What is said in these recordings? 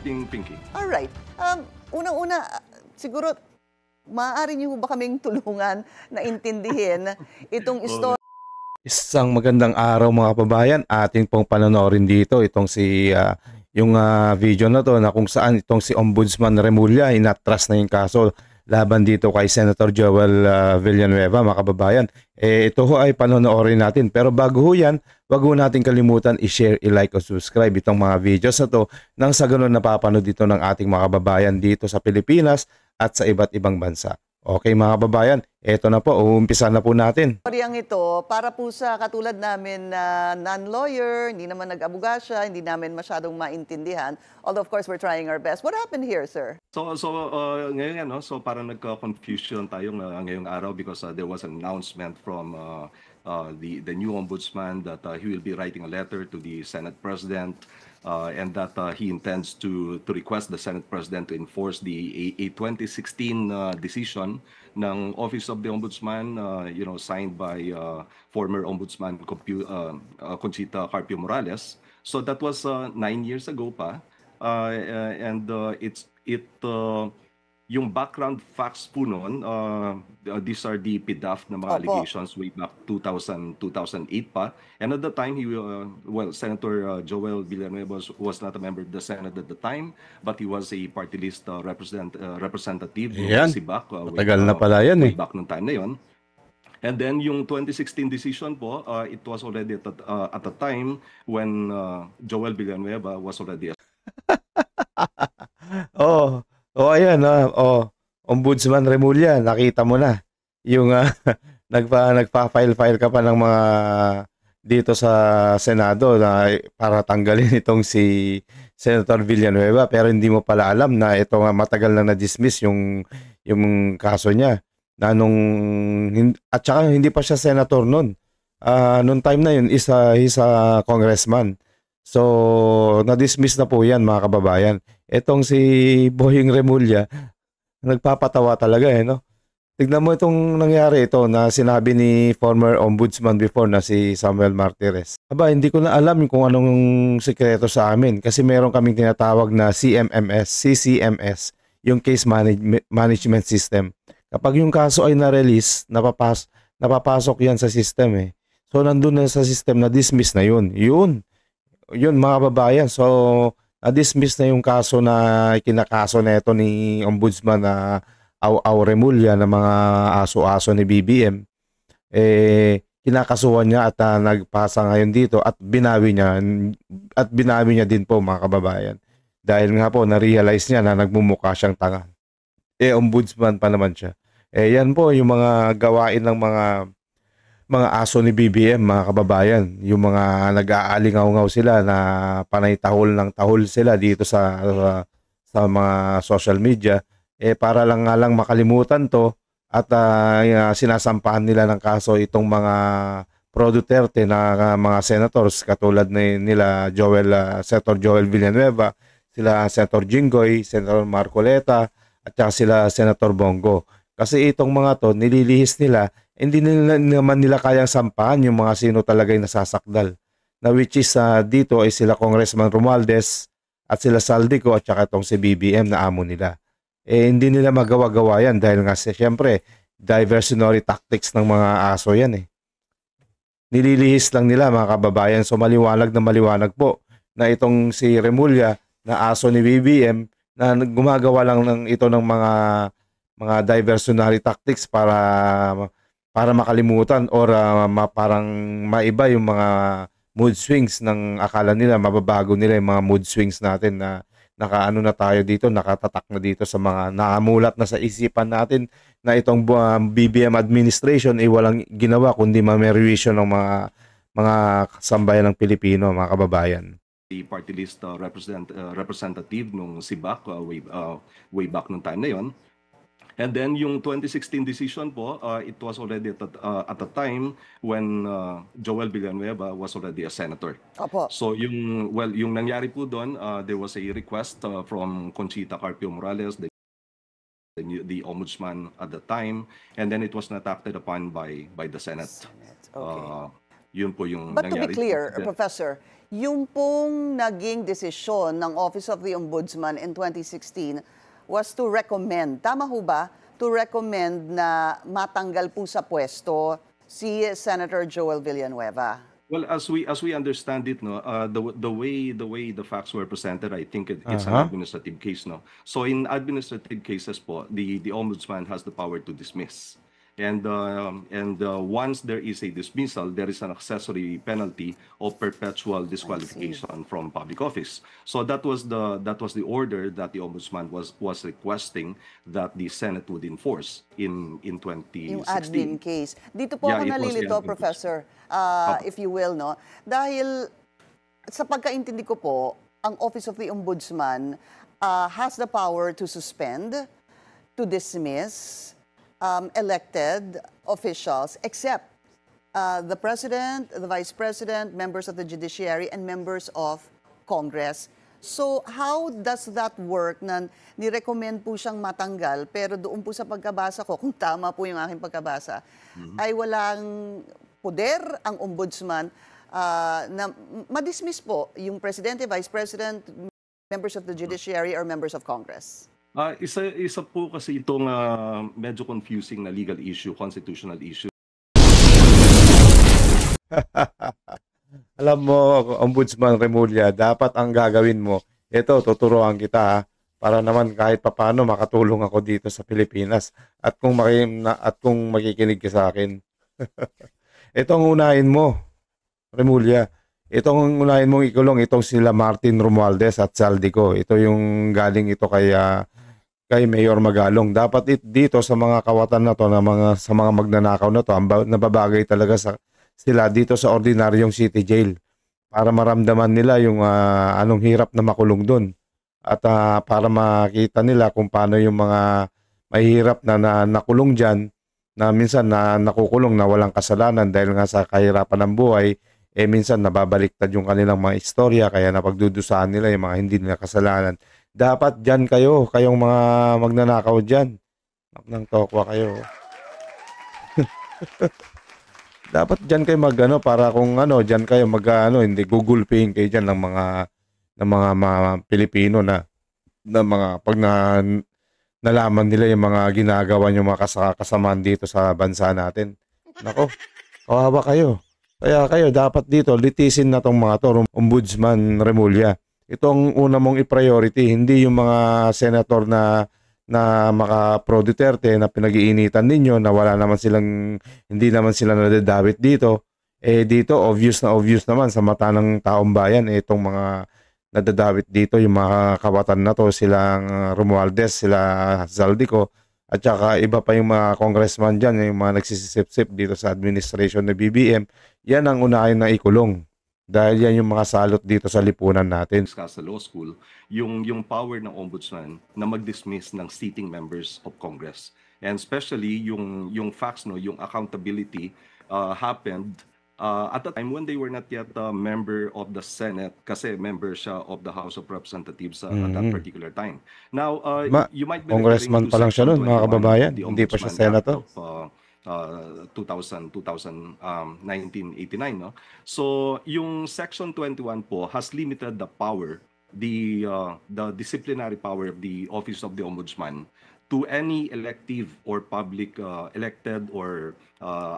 reporting, Pinky. Alright. Unang-una, siguro, maaari niyo ba kaming tulungan na intindihin itong istorya? Isang magandang araw mga kababayan, ating pong panonoorin dito itong yung video na to na kung saan itong si Ombudsman Remulla inatras na yung kaso laban dito kay Senator Joel Villanueva mga kababayan. Ito ho ay panonoorin natin, pero bago ho yan, wag ho natin kalimutan i-share, i-like o subscribe itong mga videos na to nang sa ganun napapanood dito ng ating mga kababayan dito sa Pilipinas at sa iba't ibang bansa. Okay mga kababayan, eto na po, uumpisa na po natin. Istoryang ito, para po sa katulad namin na non-lawyer, hindi naman nag-abogasya, hindi namin masyadong maintindihan. Although of course we're trying our best. What happened here, sir? So ngayon so parang nagka-confusion tayo ngayong araw because there was an announcement from the new ombudsman that he will be writing a letter to the Senate President and that he intends to request the Senate President to enforce a 2016 decision ng Office of the Ombudsman, signed by former Ombudsman Conchita Carpio Morales. So that was 9 years ago pa, and yung background facts po noon, these are the PDAF na mga allegations way back 2008 pa. And at the time, Senator Joel Villanueva was not a member of the Senate at the time, but he was a party list representative ng SIBAC. Matagal na pala yan way back nung time na yon. And then yung 2016 decision po, it was already at the time when Joel Villanueva was already ayan, Ombudsman Remulla, nakita mo na yung nagpa-file ka pa ng mga dito sa Senado na para tanggalin itong si Senator Villanueva, pero hindi mo pala alam na ito nga matagal na na-dismiss yung kaso niya na at saka hindi pa siya senator noon. Noong time na yun, he's a congressman. So, na-dismiss na po yan mga kababayan. Etong si Boying Remulla, nagpapatawa talaga no? Tignan mo itong nangyari ito na sinabi ni former ombudsman before na si Samuel Martires. Aba, hindi ko na alam kung anong sikreto sa amin kasi meron kaming tinatawag na CCMS, yung Case Management System. Kapag yung kaso ay na-release, napapasok yan sa system So, nandun na sa system na dismiss na yun. Yun mga kababayan. So, na-dismiss na yung kaso na kinakaso na ito ni Ombudsman na Remulla na mga aso-aso ni BBM. Kinakasuhan niya at nagpasa ngayon dito at binawi niya din po mga kababayan. Dahil nga po na-realize niya na nagmumukha siyang tanga. Ombudsman pa naman siya. Yan po yung mga gawain ng mga aso ni BBM mga kababayan, yung mga nag-aalingaw-ngaw sila na panay tahol ng tahol sila dito sa mga social media para lang makalimutan to at sinasampahan nila ng kaso itong mga pro Duterte na mga senators katulad nila Senator Joel Villanueva, sila Senator Jinggoy, Senator Marcoleta at sila Senator Bongo. Kasi itong mga to nililihis nila, hindi naman nila kayang sampahan yung mga sino talaga yung nasasakdal. Na which is dito ay sila Congressman Romualdez at sila Saldico at saka itong si BBM na amo nila. Hindi nila magawa-gawa yan dahil nga siyempre diversionary tactics ng mga aso yan Nililihis lang nila mga kababayan. So maliwanag po na itong si Remulla na aso ni BBM na gumagawa lang ito ng mga diversionary tactics para makalimutan or parang maiba yung mga mood swings ng akala nila, mababago nila yung mga mood swings natin na nakaano na tayo dito, nakatatak na dito sa mga nakamulat na sa isipan natin na itong BBM administration ay walang ginawa kundi ma-revision ng mga sambayan ng Pilipino, mga kababayan. The party list representative nung SIBAC way back nung time na yon. And then yung 2016 decision po, it was already at the time when Joel Villanueva was already a senator. Opo. So yung nangyari po doon, there was a request from Conchita Carpio Morales, the ombudsman at the time, and then it was not acted upon by the Senate. Okay. Yun po yung But to be nangyari. clear, Professor, yung pong naging desisyon ng Office of the Ombudsman in 2016 was to recommend, tama ho ba, to recommend na matanggal po sa pwesto si Senator Joel Villanueva? Well, as we understand it, no, the way the facts were presented, I think it's an Aha. administrative case, no. So in administrative cases po, the ombudsman has the power to dismiss. And once there is a dismissal, there is an accessory penalty of perpetual disqualification from public office. So that was the order that the ombudsman was requesting that the Senate would enforce in Yung admin 2016. case. Dito po Yeah, ako it was the nalilito, admin case. Professor, Apo. if you will, no? Dahil sa pagkaintindi ko po, ang Office of the Ombudsman has the power to suspend, to dismiss elected officials, except the President, the Vice President, members of the Judiciary, and members of Congress. So how does that work na nirecommend po siyang matanggal, pero doon po sa pagkabasa ko, kung tama po yung aking pagkabasa, ay walang poder ang ombudsman na madismiss po yung Presidente, Vice President, members of the Judiciary, or members of Congress? Isa po kasi itong medyo confusing na legal issue, constitutional issue. Alam mo, Ombudsman Remulla, dapat ang gagawin mo, ito, tuturuan kita ha, para naman kahit papano makatulong ako dito sa Pilipinas at kung makikinig ka sa akin. Ito ang unahin mo, Remulla. Ito ang unahin mong ikulong, itong sila Martin Romualdez at Saldico. Ito yung galing ito kay Mayor Magalong. Dapat dito sa mga kawatan na to, sa mga magnanakaw na to, nababagay talaga sila dito sa ordinaryong city jail para maramdaman nila yung anong hirap na makulong doon. At para makita nila kung paano yung mga mahirap na nakulong dyan, na minsan na nakukulong na walang kasalanan dahil nga sa kahirapan ng buhay, minsan nababaliktad yung kanilang mga istorya, kaya napagdudusahan nila yung mga hindi nila kasalanan. Dapat dyan kayong mga magnanakaw dyan. Nang tokwa kayo. Dapat dyan kayo para kung dyan kayo hindi gugulpihin kayo dyan ng mga Pilipino na mga pag nalaman nila yung mga ginagawa yung mga kasamaan dito sa bansa natin. Nako, kawawa kayo. Kaya kayo dapat dito litisin na tong mga to, Ombudsman Remulla. Itong una mong i-priority, hindi yung mga senator na maka-pro Duterte na pinag-iinitan ninyo na hindi naman sila nadadawit dito. Dito obvious naman sa mata ng taong bayan itong mga nadadawit dito, yung mga kawatan na to, silang Romualdez, sila Zaldico, at saka iba pa yung mga congressman dyan, yung mga nagsisip-sip dito sa administration ng BBM. Yan ang unahin na ikulong. Dahil yan yung mga salot dito sa lipunan natin. Discuss sa law school, yung power ng ombudsman na mag-dismiss ng sitting members of Congress. And especially yung facts, no, yung accountability happened at the time when they were not yet a member of the Senate, kasi member siya of the House of Representatives at that particular time. Now, you might be congressman pa lang siya nun, mga kababayan. Hindi pa siya senator. 1989, no? So yung section 21 po has limited the power, the disciplinary power of the office of the ombudsman to any elective or public elected or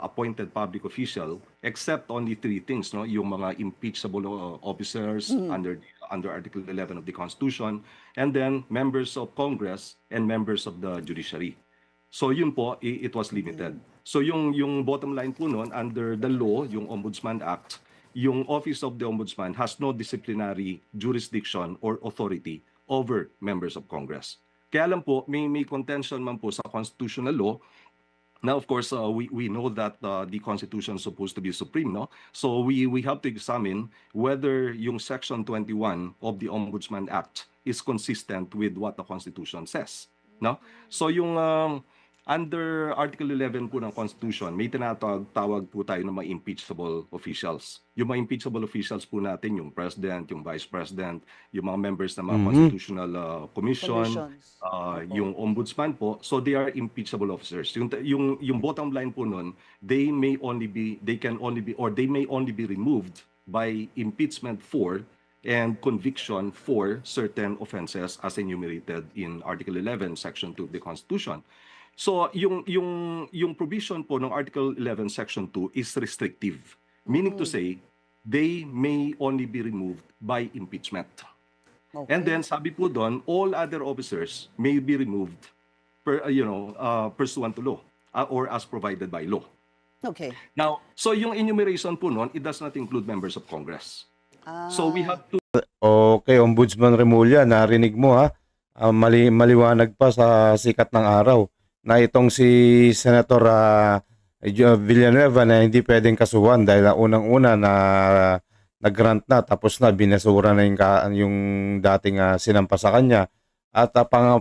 appointed public official, except only three things, no? Yung mga impeachable officers under Article 11 of the Constitution, and then members of Congress and members of the judiciary. So yun po, it was limited. So yung bottom line po noon, under the law, yung Ombudsman Act, yung Office of the Ombudsman has no disciplinary jurisdiction or authority over members of Congress. Kaya lang po, may contention man po sa constitutional law. Now, of course, we know that the Constitution is supposed to be supreme, no? So we have to examine whether yung Section 21 of the Ombudsman Act is consistent with what the Constitution says, no? So yung under Article 11 po ng Constitution, may tinatawag po tayo ng mga impeachable officials. Yung mga impeachable officials po natin, yung President, yung Vice President, yung mga members ng mga Constitutional Commission, Conditions. yung Ombudsman po, so they are impeachable officers. Yung bottom line po nun, they may only be removed by impeachment for and conviction for certain offenses as enumerated in Article 11, Section 2 of the Constitution. So yung provision po ng Article 11 Section 2 is restrictive, meaning to say they may only be removed by impeachment. Okay. And then sabi po doon, all other officers may be removed pursuant to law or as provided by law. Okay. Now, so yung enumeration po noon, it does not include members of Congress. So we have to Okay, Ombudsman Remulla, narinig mo ha. Maliwanag pa sa sikat ng araw na itong si Senator Villanueva na hindi pwedeng kasuhan dahil unang-una na nag-grant na tapos na binasura na yung dating sinampa sa kanya. At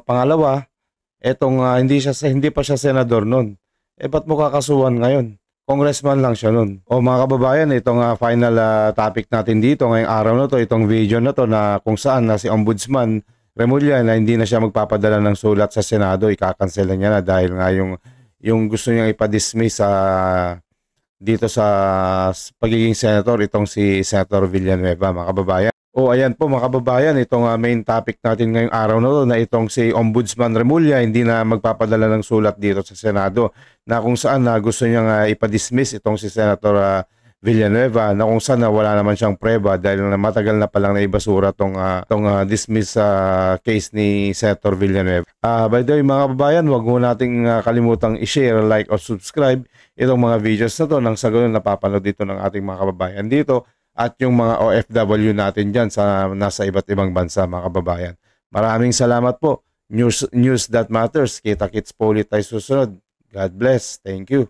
pangalawa, hindi pa siya senador noon. Ba't mo kakasuhan ngayon? Congressman lang siya noon. O mga kababayan, itong final topic natin dito ngayong araw na to, itong video na to na kung saan na si Ombudsman Remulla na hindi na siya magpapadala ng sulat sa Senado, ikakansela niya na dahil nga yung gusto niyang ipa-dismiss dito sa pagiging senator itong si Senator Villanueva, mga kababayan. O ayan po mga kababayan, itong main topic natin ngayong araw na to na itong si Ombudsman Remulla hindi na magpapadala ng sulat dito sa Senado na kung saan gusto niyang ipa-dismiss itong si Senator Villanueva na kung saan wala naman siyang preba dahil matagal na palang naibasura tong dismiss case ni Senator Villanueva. By the way mga kababayan, huwag mo nating kalimutang i-share, like o subscribe itong mga videos na to nang sa ganun napapanood dito ng ating mga kababayan dito at yung mga OFW natin dyan sa nasa iba't ibang bansa mga kababayan. Maraming salamat po. News that matters. Kita-kits po ulit tayo susunod. God bless. Thank you.